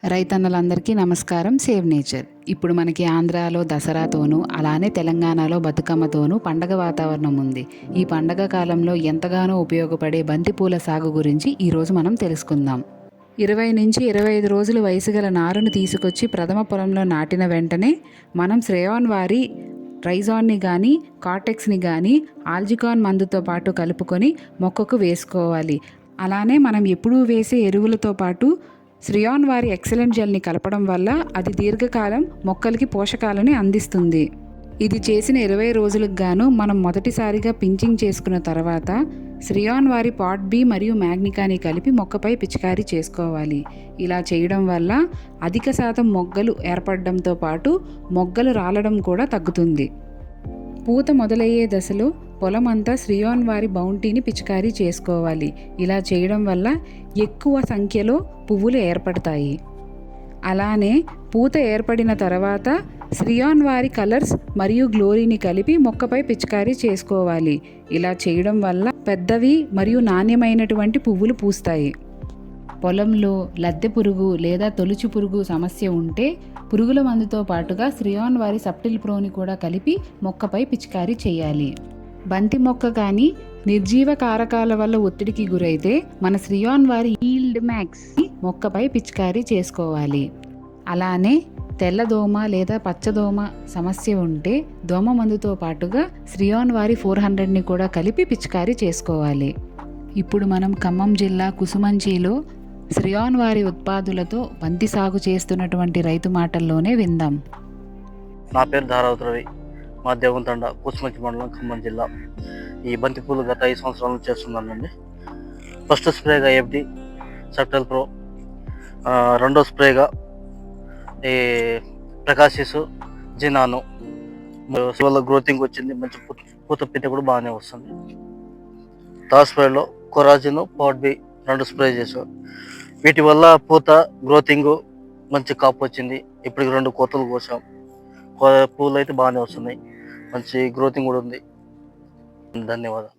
రైతన్నలందరికీ నమస్కారం. Save nature. ఇప్పుడు మనకి ఆంధ్రాలో దసరాతోనూ, అలానే తెలంగాణలో బతుకమ్మతోనూ పండగ వాతావరణం ఉంది. ఈ పండగ కాలంలో ఎంతగానో ఉపయోగపడే బంతిపూల సాగు గురించి ఈరోజు మనం తెలుసుకుందాం. 20-25 రోజులు వయసు గల నారును తీసుకొచ్చి ప్రథమ పొలంలో నాటిన వెంటనే మనం శ్రేయాన్ వారి ట్రైజాన్ని కానీ, కార్టెక్స్ని కానీ ఆల్జికాన్ మందుతో పాటు కలుపుకొని మొక్కకు వేసుకోవాలి. అలానే మనం ఎప్పుడూ వేసే ఎరువులతో పాటు శ్రేయాన్ వారి ఎక్సలెంట్ జెల్ని కలపడం వల్ల అది దీర్ఘకాలం మొక్కలకి పోషకాలని అందిస్తుంది. ఇది చేసిన 20 రోజులకు గాను మనం మొదటిసారిగా పించింగ్ చేసుకున్న తర్వాత శ్రేయాన్ వారి పాట్ బి మరియు మ్యాగ్నికాని కలిపి మొక్కపై పిచికారీ చేసుకోవాలి. ఇలా చేయడం వల్ల అధిక శాతం మొగ్గలు ఏర్పడడంతో పాటు మొగ్గలు రాలడం కూడా తగ్గుతుంది. పూత మొదలయ్యే దశలో పొలం అంతా శ్రేయాన్ వారి బౌంటీని పిచికారీ చేసుకోవాలి. ఇలా చేయడం వల్ల ఎక్కువ సంఖ్యలో పువ్వులు ఏర్పడతాయి. అలానే పూత ఏర్పడిన తర్వాత శ్రేయాన్ వారి కలర్స్ మరియు గ్లోరీని కలిపి మొక్కపై పిచికారీ చేసుకోవాలి. ఇలా చేయడం వల్ల పెద్దవి మరియు నాణ్యమైనటువంటి పువ్వులు పూస్తాయి. పొలంలో లద్దె పురుగు లేదా తొలుచు పురుగు సమస్య ఉంటే పురుగుల మందుతో పాటుగా శ్రేయాన్ వారి సబ్టిల్ ప్రోని కూడా కలిపి మొక్కపై పిచికారీ చేయాలి. బంతి మొక్క కానీ నిర్జీవ కారకాల వల్ల ఒత్తిడికి గురైతే మన శ్రేయాన్ వారి ఈల్డ్ మ్యాక్స్ మొక్కపై పిచికారీ చేసుకోవాలి. అలానే తెల్లదోమ లేదా పచ్చదోమ సమస్య ఉంటే దోమ మందుతో పాటుగా శ్రేయాన్ వారి 400ని కూడా కలిపి పిచికారీ చేసుకోవాలి. ఇప్పుడు మనం ఖమ్మం జిల్లా కుసుమంచిలో శ్రేయాన్ వారి ఉత్పాదులతో బంతి సాగు చేస్తున్నటువంటి రైతు మాటల్లోనే విందాం. నా పేరు ధారావతి రవి, మా దేవంతండ, కుసుమంచి మండలం, ఖమ్మం జిల్లా. ఈ బంతిపూలు గత 5 సంవత్సరాల నుంచి చేస్తున్నానండి. ఫస్ట్ స్ప్రేగా ఎఫ్డి సబ్టల్ ప్రో, రెండో స్ప్రేగా ఈ ప్రకాశిస్ జినాను. వల్ల గ్రోతింగ్ వచ్చింది, మంచి పూత పిట్ట కూడా బాగానే వస్తుంది. థర్డ్ స్ప్రేలో కొరాజిన్ పాట్ బి 2 స్ప్రే చేసాం. వీటి వల్ల పూత గ్రోతింగ్ మంచి కాపు వచ్చింది. ఇప్పటికి 2 కోతలు కోసాం. పూలు అయితే బాగానే వస్తున్నాయి, మంచి గ్రోతింగ్ కూడా ఉంది. ధన్యవాదాలు.